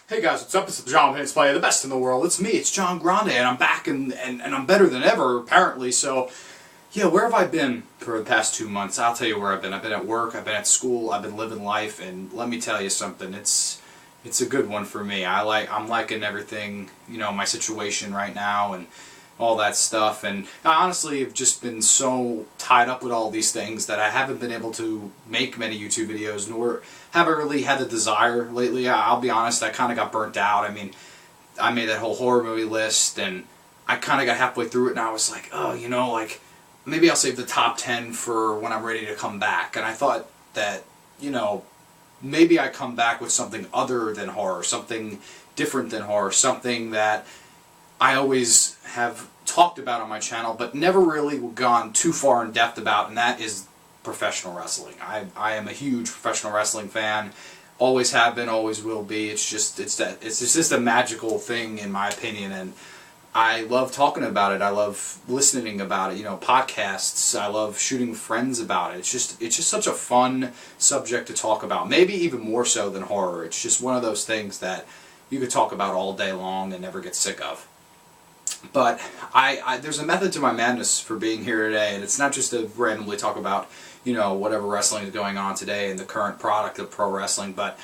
Hey guys, what's up? It's the John Vince Play, the best in the world. It's me, it's John Grande, and I'm back and I'm better than ever, apparently. So, yeah, where have I been for the past 2 months? I'll tell you where I've been. I've been at work, I've been at school, I've been living life, and let me tell you something, it's a good one for me. I'm liking everything, my situation right now and all that stuff, and I honestly have just been so tied up with all these things that I haven't been able to make many YouTube videos, nor have I really had the desire lately. I'll be honest, I kind of got burnt out. I mean, I made that whole horror movie list, and I kind of got halfway through it, and I was like, oh, maybe I'll save the top 10 for when I'm ready to come back. And I thought that, maybe I come back with something other than horror, something different than horror, something that I always have talked about on my channel, but never really gone too far in depth about, and that is professional wrestling. I am a huge professional wrestling fan. Always have been, always will be. It's just a magical thing in my opinion, and I love talking about it. I love listening about it. Podcasts. I love shooting with friends about it. It's just such a fun subject to talk about. Maybe even more so than horror. It's just one of those things that you could talk about all day long and never get sick of. But there's a method to my madness for being here today, and it's not just to randomly talk about, whatever wrestling is going on today and the current product of pro wrestling, but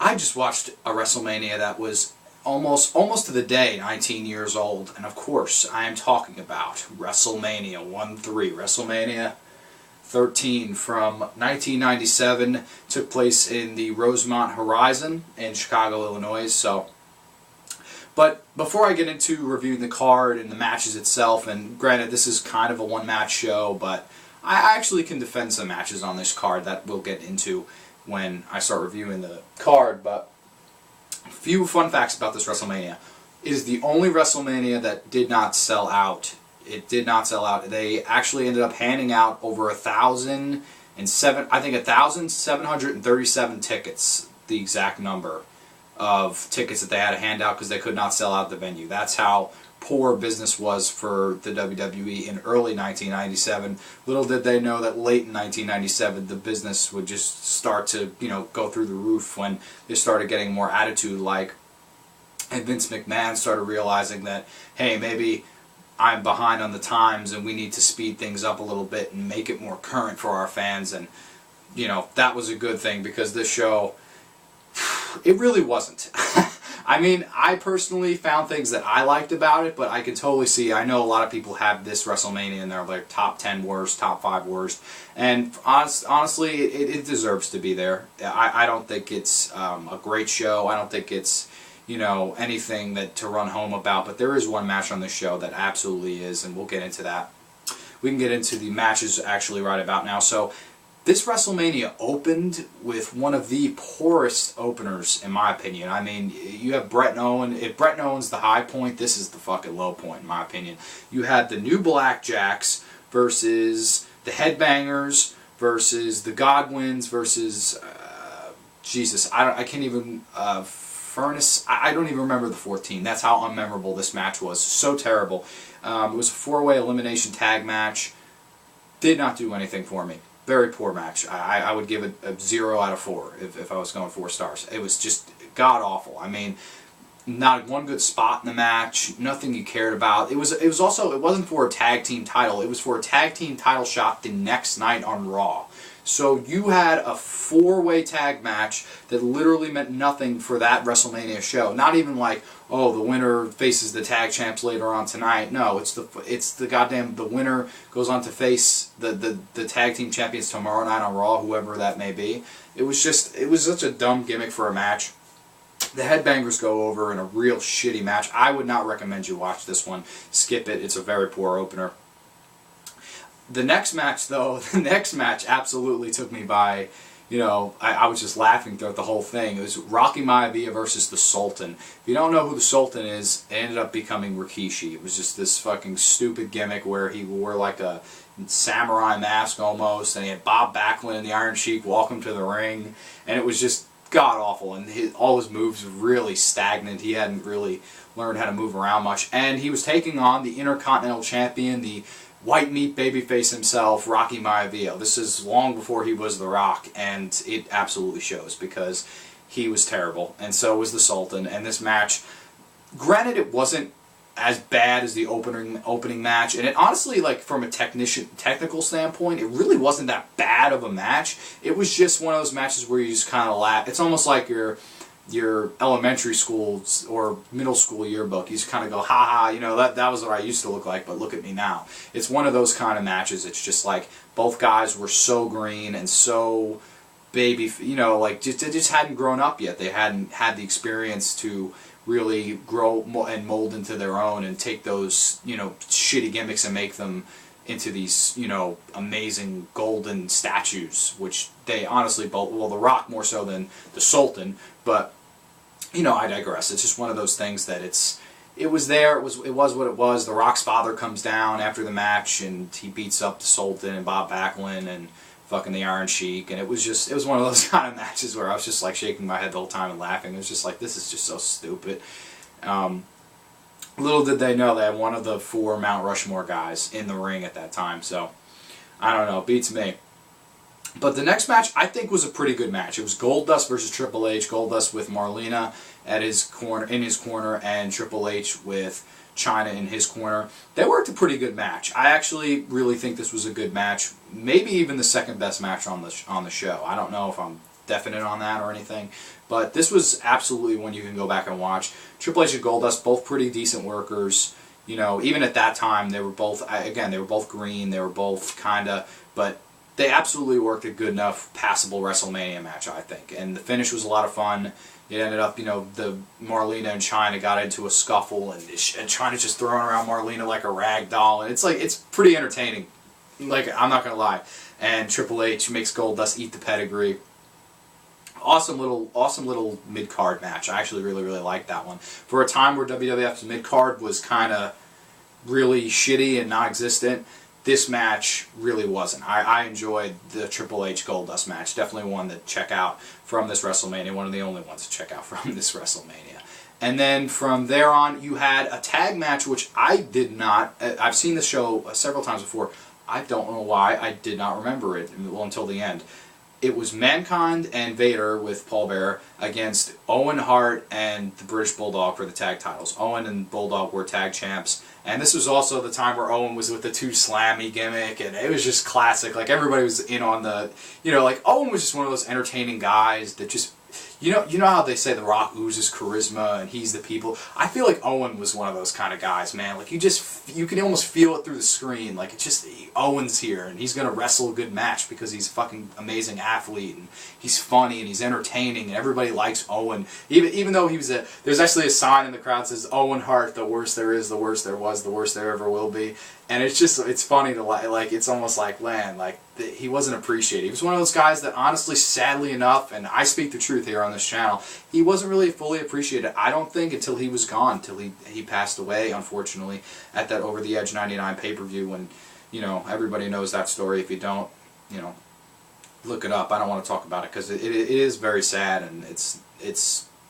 I just watched a Wrestlemania that was almost to the day 19 years old, and of course I am talking about Wrestlemania 1-3, Wrestlemania 13 from 1997, took place in the Rosemont Horizon in Chicago, Illinois. But before I get into reviewing the card and the matches itself, and granted this is kind of a one-match show, but I actually can defend some matches on this card that we'll get into when I start reviewing the card. But a few fun facts about this Wrestlemania. It is the only Wrestlemania that did not sell out. It did not sell out. They actually ended up handing out over 1,737 tickets, the exact number of tickets that they had to hand out because they could not sell out the venue. That's how poor business was for the WWE in early 1997. Little did they know that late in 1997 the business would just start to, go through the roof when they started getting more attitude-like, and Vince McMahon started realizing that, hey, maybe I'm behind on the times and we need to speed things up a little bit and make it more current for our fans. And, that was a good thing, because this show, it really wasn't. I mean, I personally found things that I liked about it, but I can totally see, I know a lot of people have this Wrestlemania in their top 10 worst, top 5 worst, and honestly, it deserves to be there. I don't think it's a great show. I don't think it's, anything to run home about, but there is one match on this show that absolutely is, and we'll get into that. We can get into the matches actually right about now. So, this Wrestlemania opened with one of the poorest openers, in my opinion. I mean, you have Bret Owen. If Bret Owen's the high point, this is the fucking low point, in my opinion. You had the New Blackjacks versus the Headbangers versus the Godwins versus, Jesus, I can't even, Furnace. I don't even remember the 14. That's how unmemorable this match was. So terrible. It was a 4-way elimination tag match. Did not do anything for me. Very poor match. I would give it a 0 out of 4 if I was going 4 stars. It was just god-awful. I mean, not one good spot in the match, nothing you cared about. It wasn't for a tag team title. It was for a tag team title shot the next night on Raw. So you had a 4-way tag match that literally meant nothing for that WrestleMania show. Not even like, oh, the winner faces the tag champs later on tonight. No, it's the goddamn, the winner goes on to face the tag team champions tomorrow night on Raw, whoever that may be. It was such a dumb gimmick for a match. The Headbangers go over in a real shitty match. I would not recommend you watch this one. Skip it. It's a very poor opener. The next match, though, absolutely took me by, I was just laughing throughout the whole thing. It was Rocky Maivia versus the Sultan. If you don't know who the Sultan is, it ended up becoming Rikishi. It was just this fucking stupid gimmick where he wore like a samurai mask almost, and he had Bob Backlund and the Iron Sheik walk him to the ring, and it was just god-awful, and all his moves were really stagnant. He hadn't really learned how to move around much, and he was taking on the Intercontinental Champion, the white meat babyface himself, Rocky Maivia. This is long before he was The Rock, and it absolutely shows, because he was terrible, and so was the Sultan. And this match, granted, it wasn't as bad as the opening match, and it honestly, like, from a technical standpoint, it really wasn't that bad of a match. It was just one of those matches where you just kind of laugh. It's almost like your elementary school or middle school yearbook. You just kind of go, ha ha, you know, that was what I used to look like, but look at me now. It's one of those kind of matches. It's just like both guys were so green and so baby, you know, like they just hadn't grown up yet. They hadn't had the experience to really grow and mold into their own and take those, you know, shitty gimmicks and make them into these, you know, amazing golden statues, which they honestly both, well, The Rock more so than the Sultan, but, you know, I digress. It's just one of those things that it was there, it was what it was. The Rock's father comes down after the match and he beats up the Sultan and Bob Backlund and fucking the Iron Sheik, and it was one of those kind of matches where I was just like shaking my head the whole time and laughing. It was just like, this is just so stupid. Little did they know they had one of the 4 Mount Rushmore guys in the ring at that time, so I don't know, beats me. But the next match I think was a pretty good match. It was Goldust versus Triple H. Goldust with Marlena in his corner, and Triple H with China in his corner. They worked a pretty good match. I actually really think this was a good match. Maybe even the second best match on the show. I don't know if I'm definite on that or anything, but this was absolutely one you can go back and watch. Triple H and Goldust, both pretty decent workers. You know, even at that time, they were both, again, they were both green. They were both kind of, but they absolutely worked a good enough, passable WrestleMania match, I think. And the finish was a lot of fun. It ended up, you know, the Marlena and China got into a scuffle, and China's just throwing around Marlena like a rag doll, and it's like, it's pretty entertaining. Like, I'm not gonna lie. And Triple H makes Goldust eat the pedigree. Awesome little mid-card match. I actually really liked that one. For a time where WWF's mid-card was kind of really shitty and non-existent, this match really wasn't. I enjoyed the Triple H Goldust match. Definitely one to check out from this WrestleMania. One of the only ones to check out from this WrestleMania. And then from there on, you had a tag match, which I did not. I've seen the show several times before. I don't know why I did not remember it until the end. It was Mankind and Vader with Paul Bearer against Owen Hart and the British Bulldog for the tag titles. Owen and Bulldog were tag champs. And this was also the time where Owen was with the 2 slammy gimmick, and it was just classic. Like, everybody was in on the, you know, like, Owen was just one of those entertaining guys that just, you know how they say The Rock oozes charisma and he's the people? I feel like Owen was one of those kind of guys, man. Like, you can almost feel it through the screen. Like, it's just, Owen's here, and he's going to wrestle a good match because he's a fucking amazing athlete, and he's funny, and he's entertaining, and everybody likes Owen. Even though he was there's actually a sign in the crowd that says, Owen Hart, the worst there is, the worst there was, the worst there ever will be. And it's just, it's funny to, like, it's almost like, man, like, he wasn't appreciated. He was one of those guys that, honestly, sadly enough, and I speak the truth here on this channel, he wasn't really fully appreciated, I don't think, until he was gone, until he passed away, unfortunately, at that Over the Edge 99 pay-per-view, when, you know, everybody knows that story. If you don't, you know, look it up. I don't want to talk about it, because it is very sad, and it's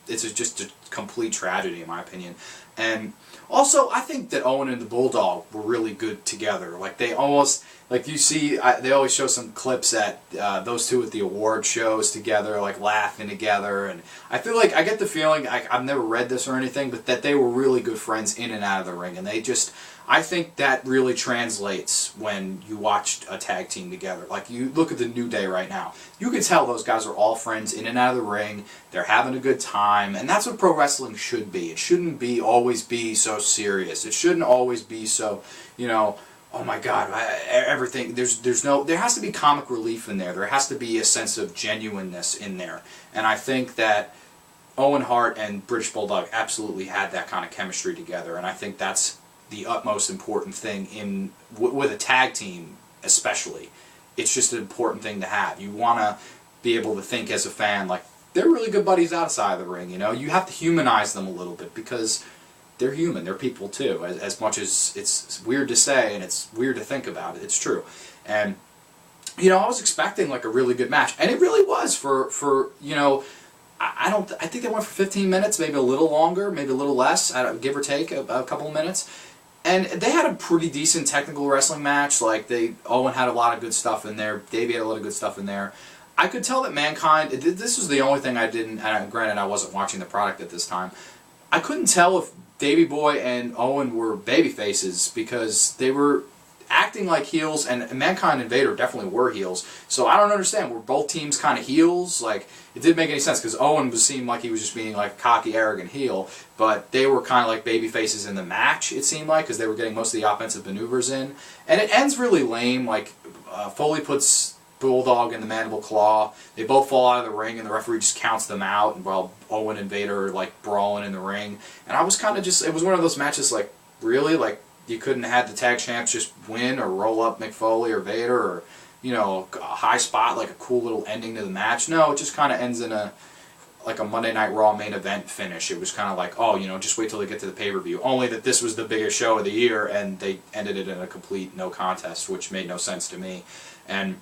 just a complete tragedy, in my opinion. And also, I think that Owen and the Bulldog were really good together. Like, they almost, like, you see, they always show some clips at those two at the award shows together, like, laughing together. And I feel like, I get the feeling, I've never read this or anything, but that they were really good friends in and out of the ring. And they just, I think that really translates when you watch a tag team together. Like, you look at the New Day right now. You can tell those guys are all friends in and out of the ring. They're having a good time. And that's what pro wrestling should be. It shouldn't always be so serious. It shouldn't always be so, you know, oh my God, everything, there has to be comic relief in there. There has to be a sense of genuineness in there. And I think that Owen Hart and British Bulldog absolutely had that kind of chemistry together. And I think that's the utmost important thing with a tag team, especially. It's just an important thing to have. You want to be able to think as a fan, like, they're really good buddies outside of the ring, you know? You have to humanize them a little bit, because they're human. They're people too. As much as it's weird to say and it's weird to think about, it's true. And, you know, I was expecting, like, a really good match, and it really was for you know, I think they went for 15 minutes, maybe a little longer, maybe a little less, give or take a couple of minutes. And they had a pretty decent technical wrestling match. Like, Owen had a lot of good stuff in there. Davey had a lot of good stuff in there. I could tell that Mankind, this was the only thing I didn't, and granted I wasn't watching the product at this time, I couldn't tell if Davey Boy and Owen were baby faces because they were acting like heels, and Mankind and Vader definitely were heels. So I don't understand. Were both teams kind of heels? Like, it didn't make any sense because Owen seemed like he was just being like a cocky, arrogant heel, but they were kind of like baby faces in the match, it seemed like, because they were getting most of the offensive maneuvers in. And it ends really lame. Like, Foley puts Bulldog in the mandible claw. They both fall out of the ring, and the referee just counts them out while Owen and Vader are like brawling in the ring. And I was kind of just, it was one of those matches like, really? Like, you couldn't have the tag champs just win or roll up Mick Foley or Vader or, you know, a high spot, like a cool little ending to the match. No, it just kind of ends in a Monday Night Raw main event finish. It was kind of like, oh, you know, just wait till they get to the pay-per-view. Only that this was the biggest show of the year, and they ended it in a complete no contest, which made no sense to me. And,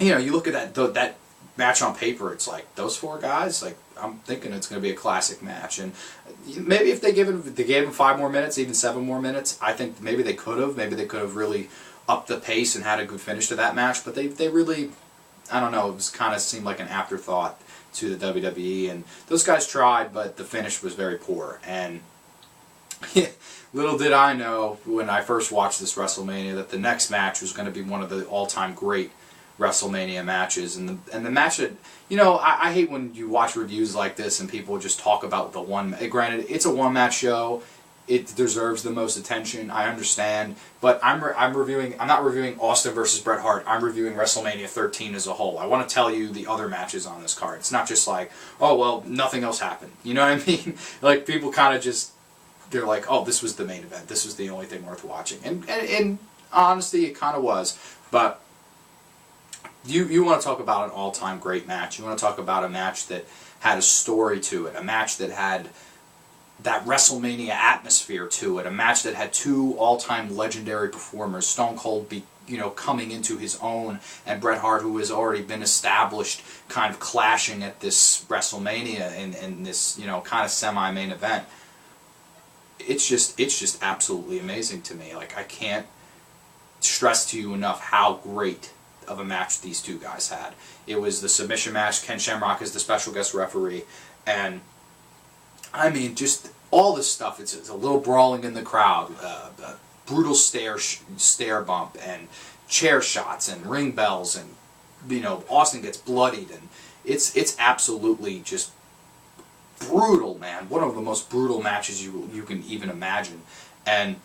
you know, you look at that match on paper, it's like, those four guys, like, I'm thinking it's going to be a classic match. And maybe if they gave him 5 more minutes, even 7 more minutes, I think maybe they could have. Maybe they could have really upped the pace and had a good finish to that match. But they really, I don't know, it was kind of seemed like an afterthought to the WWE. And those guys tried, but the finish was very poor. And little did I know when I first watched this WrestleMania that the next match was going to be one of the all-time great WrestleMania matches, and the match that, you know, I hate when you watch reviews like this and people just talk about the one. Granted, it's a one-match show. It deserves the most attention. I understand, but I'm not reviewing Austin versus Bret Hart. I'm reviewing WrestleMania 13 as a whole. I want to tell you the other matches on this card. It's not just like, oh well, nothing else happened. You know what I mean? Like, people kind of just, they're like, oh, this was the main event. This was the only thing worth watching. And in honesty, it kind of was, but. You want to talk about an all-time great match. You want to talk about a match that had a story to it, a match that had that WrestleMania atmosphere to it, a match that had 2 all-time legendary performers, Stone Cold coming into his own, and Bret Hart, who has already been established, kind of clashing at this WrestleMania in this, you know, kind of semi-main event. It's just absolutely amazing to me. Like, I can't stress to you enough how great of a match these two guys had. It was the submission match. Ken Shamrock is the special guest referee, and I mean, just all this stuff. It's a little brawling in the crowd, brutal stare bump, and chair shots, and ring bells, and, you know, Austin gets bloodied, and it's absolutely just brutal, man. One of the most brutal matches you can even imagine, and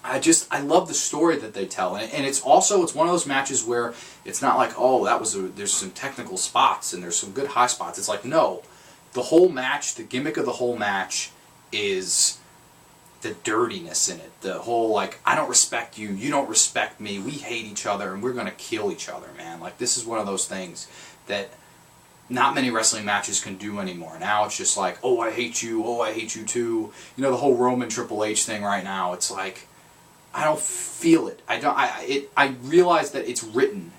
I love the story that they tell, and it's one of those matches where it's not like, oh, there's some technical spots and there's some good high spots. It's like, no, the whole match, the gimmick of the whole match is the dirtiness in it. The whole, like, I don't respect you, you don't respect me, we hate each other, and we're gonna kill each other, man. Like, this is one of those things that not many wrestling matches can do anymore. Now it's just like, oh, I hate you too. You know, the whole Roman Triple H thing right now, it's like, I don't feel it. I realize that it's written.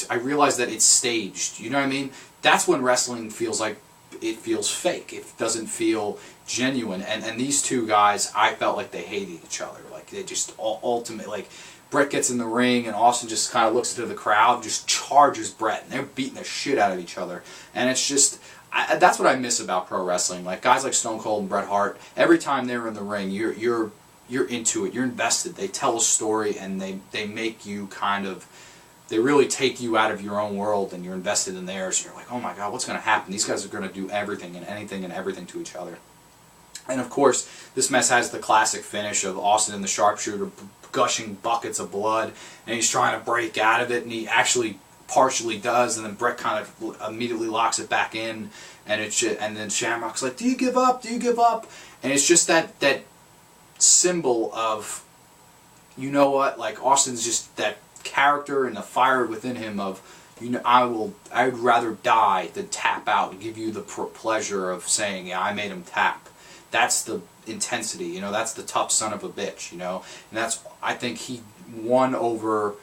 I realize that it's staged. You know what I mean? That's when wrestling feels like it feels fake. It doesn't feel genuine. And these two guys, I felt like they hated each other. Like, they just ultimately, like, Bret gets in the ring and Austin just kind of looks into the crowd and just charges Bret, and they're beating the shit out of each other. And it's just, that's what I miss about pro wrestling. Like, guys like Stone Cold and Bret Hart, every time they're in the ring, you're into it, you're invested. They tell a story, and they make you kind of, they really take you out of your own world, and you're invested in theirs. You're like, oh my God, what's going to happen? These guys are going to do everything and anything and everything to each other. And of course, this mess has the classic finish of Austin and the Sharpshooter gushing buckets of blood, and he's trying to break out of it, and he actually partially does, and then Bret kind of immediately locks it back in, and then Shamrock's like, do you give up? Do you give up? And it's just that symbol of, you know what, like, Austin's just that character and the fire within him of, you know, I would rather die than tap out and give you the pleasure of saying, yeah, I made him tap. That's the intensity, you know, that's the tough son of a bitch, you know, and that's, I think he won over,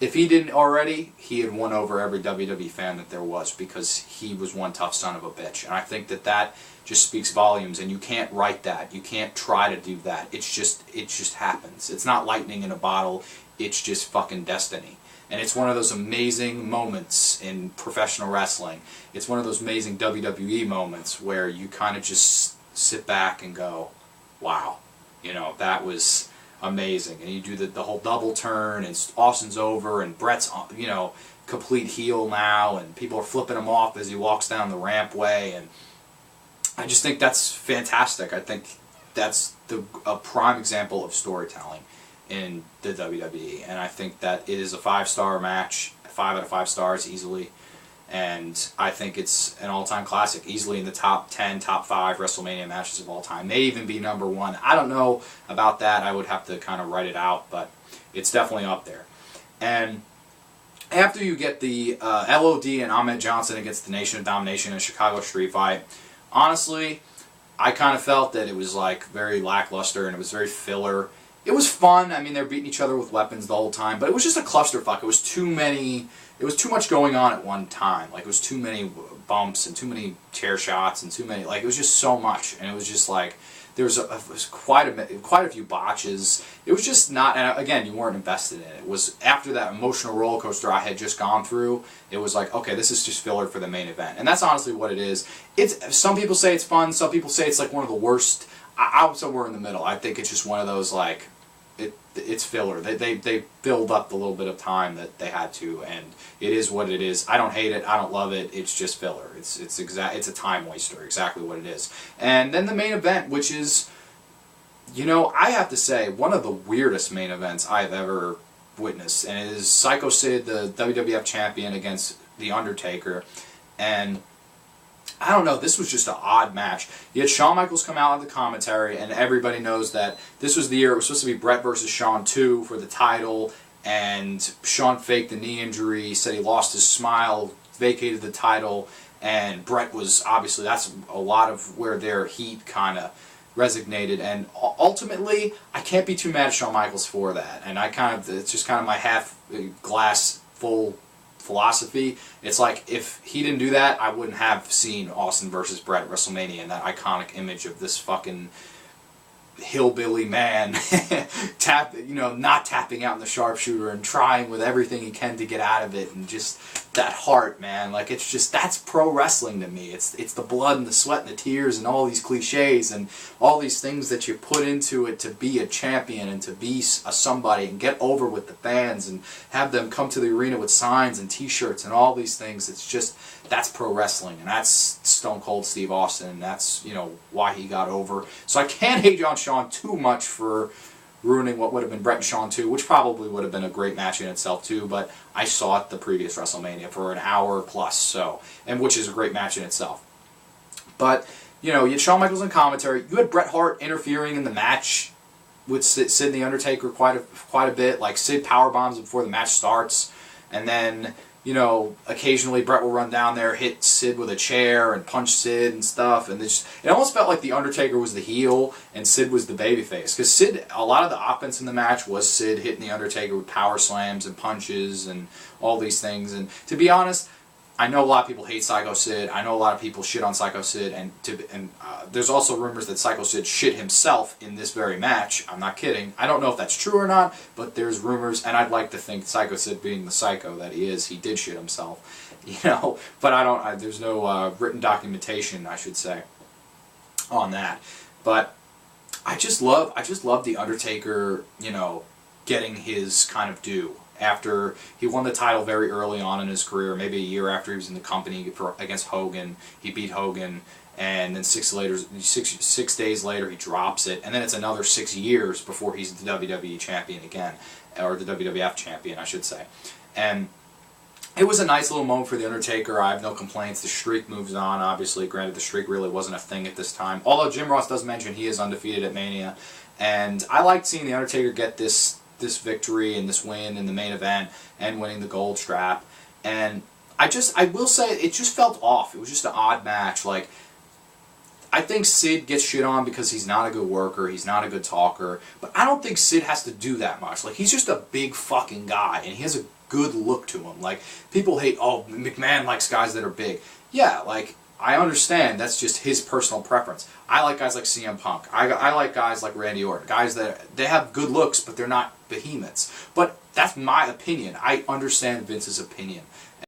if he didn't already, he had won over every WWE fan that there was, because he was one tough son of a bitch. And I think that just speaks volumes, and you can't write that. You can't try to do that. It just happens. It's not lightning in a bottle. It's just fucking destiny. And it's one of those amazing moments in professional wrestling. It's one of those amazing WWE moments where you kind of just sit back and go, wow, that was amazing. And you do the whole double turn, and Austin's over, and Brett's, complete heel now, and people are flipping him off as he walks down the rampway, and I just think that's fantastic. I think that's a prime example of storytelling in the WWE, and I think that it is a 5-star match, 5 out of 5 stars easily, and I think it's an all-time classic, easily in the top 10, top 5 WrestleMania matches of all time. May even be number 1. I don't know about that. I would have to kind of write it out, but it's definitely up there. And after you get the LOD and Ahmed Johnson against the Nation of Domination in a Chicago street fight, honestly, I kind of felt that it was like very lackluster and it was very filler. It was fun. I mean, they're beating each other with weapons the whole time, but it was just a clusterfuck. It was too much going on at one time. Like, it was too many bumps and too many chair shots and too many, like, it was just so much, and it was just like, there was quite a few botches. It was just not, and again, you weren't invested in it. It was after that emotional roller coaster I had just gone through, it was like, okay, this is just filler for the main event. And that's honestly what it is. Some people say it's fun, some people say it's like one of the worst. I'm somewhere in the middle. I think it's just one of those, like, it's filler. They filled up the little bit of time that they had to, and it is what it is. I don't hate it. I don't love it. It's just filler. It's a time waster. Exactly what it is. And then the main event, which is, I have to say, one of the weirdest main events I've ever witnessed, and it is Psycho Sid, the WWF champion, against The Undertaker, and I don't know, this was just an odd match. You had Shawn Michaels come out on the commentary, and everybody knows that this was the year it was supposed to be Bret versus Shawn 2 for the title, and Shawn faked the knee injury, said he lost his smile, vacated the title, and Bret was, obviously, that's a lot of where their heat kind of resonated, and ultimately, I can't be too mad at Shawn Michaels for that, and it's just kind of my half glass full philosophy. It's like, if he didn't do that, I wouldn't have seen Austin versus Bret at WrestleMania, and that iconic image of this fucking hillbilly man not tapping out in the sharpshooter and trying with everything he can to get out of it, and just that heart, man. Like, it's just, that's pro wrestling to me. It's the blood and the sweat and the tears and all these cliches and all these things that you put into it to be a champion and to be a somebody and get over with the fans and have them come to the arena with signs and t-shirts and all these things. It's just, that's pro wrestling, and that's Stone Cold Steve Austin, and that's, why he got over. So I can't hate on Shawn too much for ruining what would have been Bret and Shawn 2, which probably would have been a great match in itself too, but I saw it the previous WrestleMania for an hour plus, and which is a great match in itself. But, you had Shawn Michaels in commentary, you had Bret Hart interfering in the match with Sid and The Undertaker quite a bit, like Sid powerbombs before the match starts, and then, occasionally Bret will run down there, hit Sid with a chair, and punch Sid and stuff, and it almost felt like The Undertaker was the heel, and Sid was the babyface, because Sid, a lot of the offense in the match was Sid hitting The Undertaker with power slams and punches and all these things, and to be honest, I know a lot of people hate Psycho Sid. I know a lot of people shit on Psycho Sid, and there's also rumors that Psycho Sid shit himself in this very match. I'm not kidding. I don't know if that's true or not, but there's rumors, and I'd like to think Psycho Sid, being the psycho that he is, he did shit himself, But I don't. There's no written documentation, I should say, on that. But I just love The Undertaker, getting his kind of due. After he won the title very early on in his career, maybe a year after he was in the company against Hogan, he beat Hogan, and then 6 days later he drops it, and then it's another 6 years before he's the WWE champion again, or the WWF champion, I should say. And it was a nice little moment for The Undertaker. I have no complaints. The streak moves on, obviously. Granted, the streak really wasn't a thing at this time, although Jim Ross does mention he is undefeated at Mania, and I liked seeing The Undertaker get this victory and this win in the main event and winning the gold strap. And I will say, it just felt off. It was just an odd match. Like, I think Sid gets shit on because he's not a good worker, he's not a good talker, but I don't think Sid has to do that much. Like, he's just a big fucking guy, and he has a good look to him. Like, people hate, oh, McMahon likes guys that are big. Yeah, like, I understand that's just his personal preference. I like guys like CM Punk. I like guys like Randy Orton. Guys that, they have good looks, but they're not behemoths. But That's my opinion. I understand Vince's opinion.